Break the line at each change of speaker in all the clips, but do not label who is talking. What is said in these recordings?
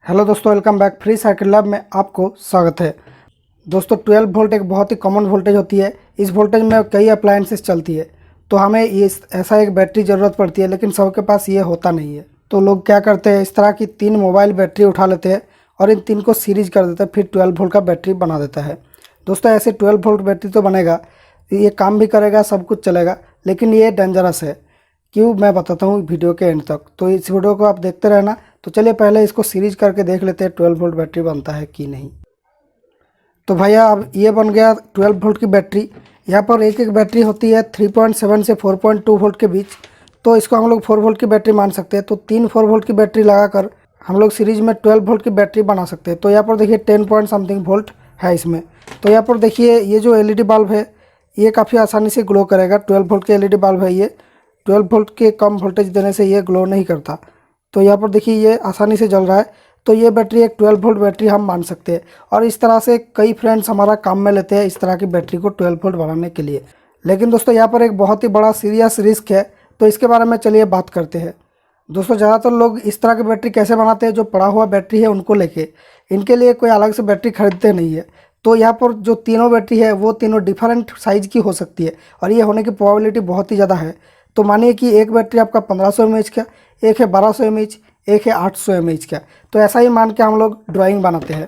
Hello दोस्तों, welcome back. Free circuit lab में आपको स्वागत है। दोस्तों 12 वोल्ट एक बहुत ही कॉमन वोल्टेज होती है। इस वोल्टेज में कई अप्लायंसेस चलती है, तो हमें ऐसा एक बैटरी ज़रूरत पड़ती है, लेकिन सबके पास ये होता नहीं है। तो लोग क्या करते हैं, इस तरह की 3 मोबाइल बैटरी उठा लेते हैं और इन 3 को सीरीज कर देते हैं, फिर 12 वोल्ट का बैटरी बना देता है। दोस्तों ऐसे 12 वोल्ट बैटरी तो बनेगा, ये काम भी करेगा, सब कुछ चलेगा, लेकिन ये डेंजरस है। क्यों, मैं बताता हूँ वीडियो के एंड तक, तो इस वीडियो को आप देखते रहना। तो चलिए पहले इसको सीरीज करके देख लेते हैं 12 वोल्ट बैटरी बनता है कि नहीं। तो भैया अब ये बन गया 12 वोल्ट की बैटरी। यहाँ पर एक एक बैटरी होती है 3.7 से 4.2 वोल्ट के बीच, तो इसको हम लोग 4 वोल्ट की बैटरी मान सकते हैं। तो 3 4 वोल्ट की बैटरी लगाकर हम लोग सीरीज में 12 वोल्ट की बैटरी बना सकते हैं। तो यहाँ पर देखिए 10 पॉइंट समथिंग वोल्ट है इसमें। तो यहाँ पर देखिए ये जो एलईडी बल्ब है ये काफ़ी आसानी से ग्लो करेगा। 12 वोल्ट के एलईडी बल्ब है ये। 12 वोल्ट के कम वोल्टेज देने से ये ग्लो नहीं करता। तो यहाँ पर देखिए ये आसानी से जल रहा है। तो ये बैटरी एक 12 वोल्ट बैटरी हम मान सकते हैं। और इस तरह से कई फ्रेंड्स हमारा काम में लेते हैं इस तरह की बैटरी को 12 वोल्ट बनाने के लिए। लेकिन दोस्तों यहाँ पर एक बहुत ही बड़ा सीरियस रिस्क है, तो इसके बारे में चलिए बात करते हैं। दोस्तों ज़्यादातर लोग इस तरह की बैटरी कैसे बनाते हैं, जो पड़ा हुआ बैटरी है उनको लेके, इनके लिए कोई अलग से बैटरी खरीदते नहीं है। तो यहाँ पर जो तीनों बैटरी है वो तीनों डिफरेंट साइज़ की हो सकती है, और ये होने की प्रोबेबिलिटी बहुत ही ज़्यादा है। तो मानिए कि एक बैटरी आपका 1500 mAh का, एक है 1200 mAh, एक है 800 mAh का। तो ऐसा ही मान के हम लोग ड्राइंग बनाते हैं।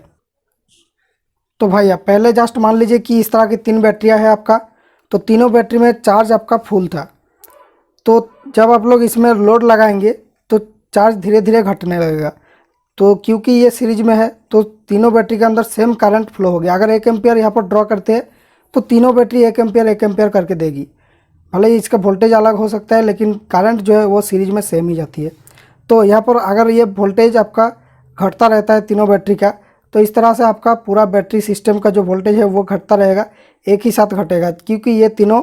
तो भाई आप पहले जस्ट मान लीजिए कि इस तरह की 3 बैटरियाँ हैं आपका। तो तीनों बैटरी में चार्ज आपका फुल था। तो जब आप लोग इसमें लोड लगाएंगे तो चार्ज धीरे धीरे घटने लगेगा। तो क्योंकि ये सीरीज में है तो तीनों बैटरी के अंदर सेम करंट फ्लो हो गया। अगर 1 एम्पियर यहाँ पर ड्रॉ करते हैं तो तीनों बैटरी 1 एम्पियर करके देगी। भले ही इसका वोल्टेज अलग हो सकता है, लेकिन करंट जो है वो सीरीज में सेम ही जाती है। तो यहाँ पर अगर ये वोल्टेज आपका घटता रहता है तीनों बैटरी का, तो इस तरह से आपका पूरा बैटरी सिस्टम का जो वोल्टेज है वो घटता रहेगा, एक ही साथ घटेगा, क्योंकि ये तीनों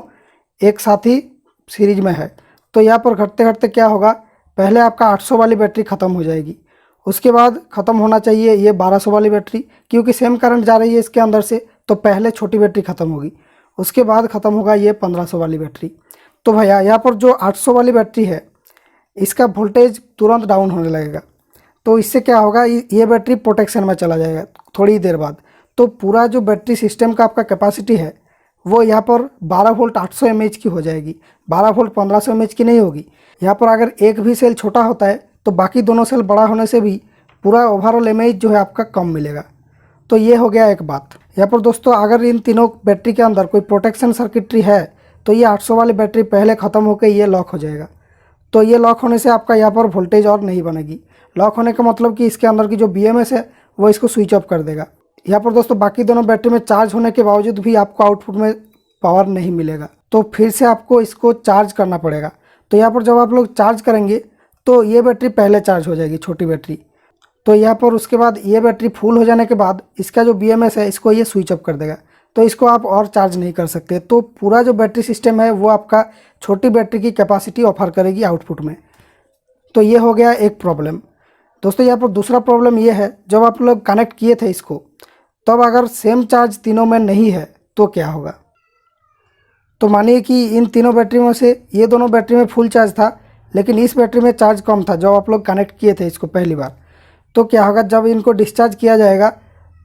एक साथ ही सीरीज में है। तो यहाँ पर घटते घटते क्या होगा, पहले आपका 800 वाली बैटरी ख़त्म हो जाएगी, उसके बाद ख़त्म होना चाहिए ये 1200 वाली बैटरी, क्योंकि सेम करंट जा रही है इसके अंदर से। तो पहले छोटी बैटरी ख़त्म होगी, उसके बाद ख़त्म होगा ये 1500 वाली बैटरी। तो भैया यहाँ पर जो 800 वाली बैटरी है इसका वोल्टेज तुरंत डाउन होने लगेगा। तो इससे क्या होगा, ये बैटरी प्रोटेक्शन में चला जाएगा थोड़ी देर बाद। तो पूरा जो बैटरी सिस्टम का आपका कैपेसिटी है वो यहाँ पर 12 वोल्ट 800 mAh की हो जाएगी, 12 वोल्ट 1500 mAh की नहीं होगी। यहाँ पर अगर एक भी सेल छोटा होता है तो बाकी दोनों सेल बड़ा होने से भी पूरा ओवरऑल एमएच जो है आपका कम मिलेगा। तो ये हो गया एक बात। यहाँ पर दोस्तों अगर इन तीनों बैटरी के अंदर कोई प्रोटेक्शन सर्किटरी है तो ये 800 वाली बैटरी पहले ख़त्म होकर ये लॉक हो जाएगा। तो ये लॉक होने से आपका यहाँ पर वोल्टेज और नहीं बनेगी। लॉक होने का मतलब कि इसके अंदर की जो BMS है वो इसको स्विच ऑफ कर देगा। यहाँ पर दोस्तों बाकी दोनों बैटरी में चार्ज होने के बावजूद भी आपको आउटपुट में पावर नहीं मिलेगा, तो फिर से आपको इसको चार्ज करना पड़ेगा। तो यहाँ पर जब आप लोग चार्ज करेंगे तो ये बैटरी पहले चार्ज हो जाएगी, छोटी बैटरी। तो यहाँ पर उसके बाद ये बैटरी फुल हो जाने के बाद इसका जो BMS है इसको ये स्विच ऑफ कर देगा, तो इसको आप और चार्ज नहीं कर सकते। तो पूरा जो बैटरी सिस्टम है वो आपका छोटी बैटरी की कैपेसिटी ऑफर करेगी आउटपुट में। तो ये हो गया एक प्रॉब्लम। दोस्तों यहाँ पर दूसरा प्रॉब्लम ये है, जब आप लोग कनेक्ट किए थे इसको तब अगर सेम चार्ज तीनों में नहीं है तो क्या होगा। तो मानिए कि इन तीनों बैटरी में से ये दोनों बैटरी में फुल चार्ज था, लेकिन इस बैटरी में चार्ज कम था जब आप लोग कनेक्ट किए थे इसको पहली बार। तो क्या होगा, जब इनको डिस्चार्ज किया जाएगा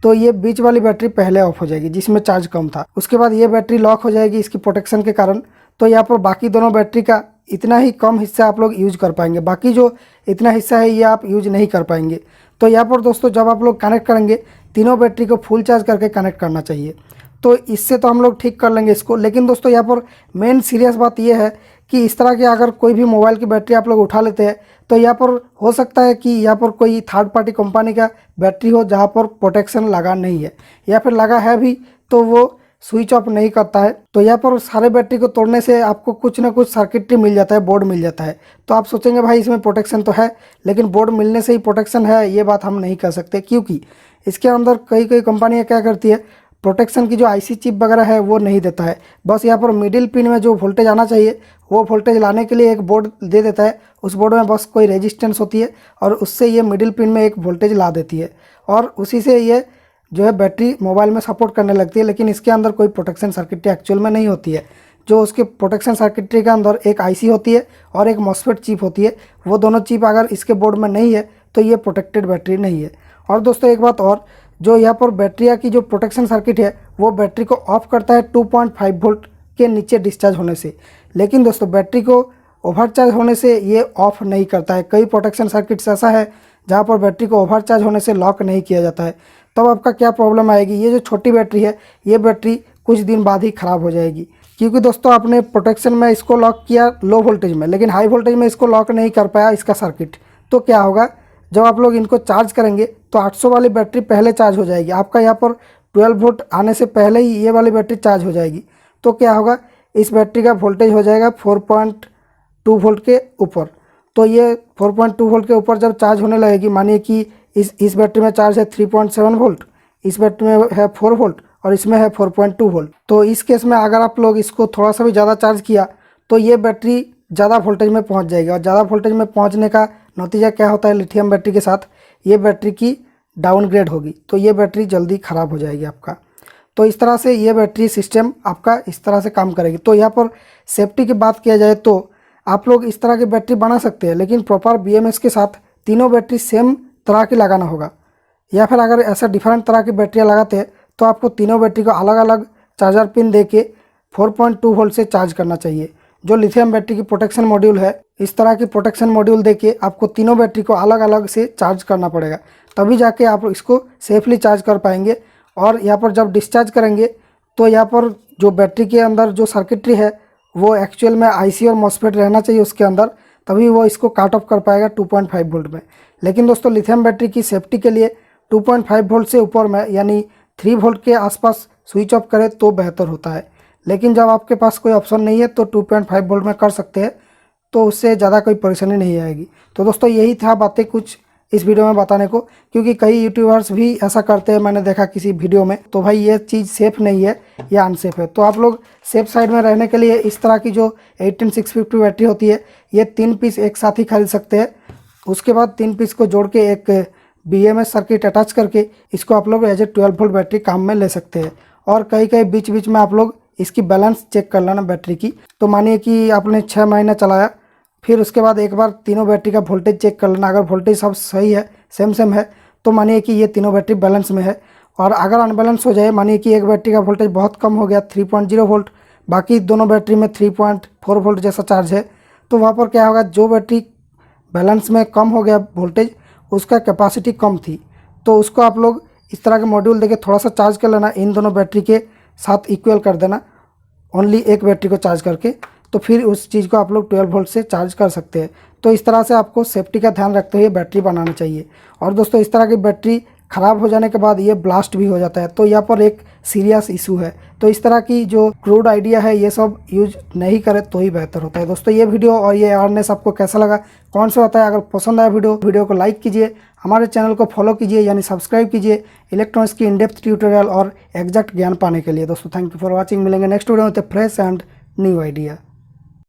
तो ये बीच वाली बैटरी पहले ऑफ हो जाएगी जिसमें चार्ज कम था। उसके बाद ये बैटरी लॉक हो जाएगी इसकी प्रोटेक्शन के कारण। तो यहाँ पर बाकी दोनों बैटरी का इतना ही कम हिस्सा आप लोग यूज कर पाएंगे, बाकी जो इतना हिस्सा है ये आप यूज नहीं कर पाएंगे। तो यहाँ पर दोस्तों जब आप लोग कनेक्ट करेंगे तीनों बैटरी को फुल चार्ज करके कनेक्ट करना चाहिए। तो इससे तो हम लोग ठीक कर लेंगे इसको। लेकिन दोस्तों यहाँ पर मेन सीरियस बात यह है कि इस तरह की अगर कोई भी मोबाइल की बैटरी आप लोग उठा लेते हैं तो यहाँ पर हो सकता है कि यहाँ पर कोई थर्ड पार्टी कंपनी का बैटरी हो जहाँ पर प्रोटेक्शन लगा नहीं है, या फिर लगा है भी तो वो स्विच ऑफ नहीं करता है। तो यहाँ पर सारे बैटरी को तोड़ने से आपको कुछ ना कुछ सर्किटरी मिल जाता है, बोर्ड मिल जाता है। तो आप सोचेंगे भाई इसमें प्रोटेक्शन तो है, लेकिन बोर्ड मिलने से ही प्रोटेक्शन है ये बात हम नहीं कह सकते, क्योंकि इसके अंदर कई कंपनियाँ क्या करती है, प्रोटेक्शन की जो IC चिप वगैरह है वो नहीं देता है। बस यहाँ पर मिडिल पिन में जो वोल्टेज आना चाहिए वो वोल्टेज लाने के लिए एक बोर्ड दे देता है। उस बोर्ड में बस कोई रेजिस्टेंस होती है और उससे ये मिडिल पिन में एक वोल्टेज ला देती है, और उसी से ये जो है बैटरी मोबाइल में सपोर्ट करने लगती है। लेकिन इसके अंदर कोई प्रोटेक्शन सर्किटरी एक्चुअल में नहीं होती है। जो उसके प्रोटेक्शन सर्किटरी के अंदर एक IC होती है और एक MOSFET चिप होती है। वो दोनों चिप अगर इसके बोर्ड में नहीं है तो ये प्रोटेक्टेड बैटरी नहीं है। और दोस्तों एक बात और, जो यहाँ पर बैटरी की जो प्रोटेक्शन सर्किट है वो बैटरी को ऑफ करता है 2.5 वोल्ट के नीचे डिस्चार्ज होने से, लेकिन दोस्तों बैटरी को ओवरचार्ज होने से ये ऑफ नहीं करता है। कई प्रोटेक्शन सर्किट्स ऐसा है जहाँ पर बैटरी को ओवरचार्ज होने से लॉक नहीं किया जाता है। तब आपका क्या प्रॉब्लम आएगी, ये जो छोटी बैटरी है ये बैटरी कुछ दिन बाद ही ख़राब हो जाएगी, क्योंकि दोस्तों आपने प्रोटेक्शन में इसको लॉक किया लो वोल्टेज में, लेकिन हाई वोल्टेज में इसको लॉक नहीं कर पाया इसका सर्किट। तो क्या होगा, जब आप लोग इनको चार्ज करेंगे तो 800 वाली बैटरी पहले चार्ज हो जाएगी, आपका यहाँ पर 12 वोल्ट आने से पहले ही ये वाली बैटरी चार्ज हो जाएगी। तो क्या होगा, इस बैटरी का वोल्टेज हो जाएगा 4.2 वोल्ट के ऊपर। तो ये 4.2 वोल्ट के ऊपर जब चार्ज होने लगेगी, मानिए कि इस बैटरी में चार्ज है 3.7 वोल्ट, इस बैटरी में है 4 वोल्ट और इसमें है 4.2 वोल्ट। तो इस केस में अगर आप लोग इसको थोड़ा सा भी ज़्यादा चार्ज किया तो ये बैटरी ज़्यादा वोल्टेज में पहुंच जाएगी, और ज़्यादा वोल्टेज में पहुंचने का नतीजा क्या होता है, लिथियम बैटरी के साथ ये बैटरी की डाउनग्रेड होगी, तो ये बैटरी जल्दी ख़राब हो जाएगी आपका। तो इस तरह से ये बैटरी सिस्टम आपका इस तरह से काम करेगी। तो यहाँ पर सेफ्टी की बात किया जाए तो आप लोग इस तरह की बैटरी बना सकते हैं, लेकिन प्रॉपर BMS के साथ तीनों बैटरी सेम तरह की लगाना होगा, या फिर अगर ऐसा डिफरेंट तरह की बैटरियाँ लगाते हैं तो आपको तीनों बैटरी को अलग अलग चार्जर पिन दे के 4.2 वोल्ट से चार्ज करना चाहिए। जो लिथियम बैटरी की प्रोटेक्शन मॉड्यूल है, इस तरह की प्रोटेक्शन मॉड्यूल दे के आपको तीनों बैटरी को अलग अलग से चार्ज करना पड़ेगा, तभी जाके आप इसको सेफली चार्ज कर पाएंगे। और यहाँ पर जब डिस्चार्ज करेंगे तो यहाँ पर जो बैटरी के अंदर जो सर्किटरी है वो एक्चुअल में IC और मॉसफेट रहना चाहिए उसके अंदर, तभी वो इसको काट ऑफ कर पाएगा 2.5 वोल्ट में। लेकिन दोस्तों लिथियम बैटरी की सेफ्टी के लिए 2.5 वोल्ट से ऊपर में यानी 3 वोल्ट के आसपास स्विच ऑफ करें तो बेहतर होता है। लेकिन जब आपके पास कोई ऑप्शन नहीं है तो 2.5 वोल्ट में कर सकते हैं, तो उससे ज़्यादा कोई परेशानी नहीं आएगी। तो दोस्तों यही था बातें कुछ इस वीडियो में बताने को, क्योंकि कई यूट्यूबर्स भी ऐसा करते हैं, मैंने देखा किसी वीडियो में। तो भाई ये चीज़ सेफ़ नहीं है, ये अनसेफ है। तो आप लोग सेफ साइड में रहने के लिए इस तरह की जो 18650 बैटरी होती है ये 3 पीस एक साथ ही खरीद सकते हैं। उसके बाद 3 पीस को जोड़ के एक BMS सर्किट अटैच करके इसको आप लोग एज ए 12 वोल्ट बैटरी काम में ले सकते हैं। और कई कई बीच बीच में आप लोग इसकी बैलेंस चेक कर लेना बैटरी की। तो मानिए कि आपने 6 महीना चलाया, फिर उसके बाद एक बार तीनों बैटरी का वोल्टेज चेक कर लेना। अगर वोल्टेज सब सही है, सेम है, तो मानिए कि ये तीनों बैटरी बैलेंस में है। और अगर अनबैलेंस हो जाए, मानिए कि एक बैटरी का वोल्टेज बहुत कम हो गया 3.0 वोल्ट, बाकी दोनों बैटरी में 3.4 वोल्ट जैसा चार्ज है, तो वहाँ पर क्या होगा, जो बैटरी बैलेंस में कम हो गया वोल्टेज, उसका कैपेसिटी कम थी, तो उसको आप लोग इस तरह के मॉड्यूल देके थोड़ा सा चार्ज कर लेना, इन दोनों बैटरी के साथ इक्वल कर देना, ओनली एक बैटरी को चार्ज करके, तो फिर उस चीज़ को आप लोग 12 वोल्ट से चार्ज कर सकते हैं। तो इस तरह से आपको सेफ्टी का ध्यान रखते हुए बैटरी बनाना चाहिए। और दोस्तों इस तरह की बैटरी ख़राब हो जाने के बाद ये ब्लास्ट भी हो जाता है, तो यहाँ पर एक सीरियस इशू है। तो इस तरह की जो क्रूड आइडिया है ये सब यूज नहीं करें तो ही बेहतर होता है। दोस्तों ये वीडियो और ये अवेयरनेस आपको कैसा लगा कौन से बताया। अगर पसंद आया वीडियो को लाइक कीजिए, हमारे चैनल को फॉलो कीजिए यानी सब्सक्राइब कीजिए इलेक्ट्रॉनिक्स की इन-डेप्थ ट्यूटोरियल और एग्जैक्ट ज्ञान पाने के लिए। दोस्तों थैंक यू फॉर वॉचिंग। मिलेंगे नेक्स्ट वीडियो में फ्रेश एंड न्यू आइडिया।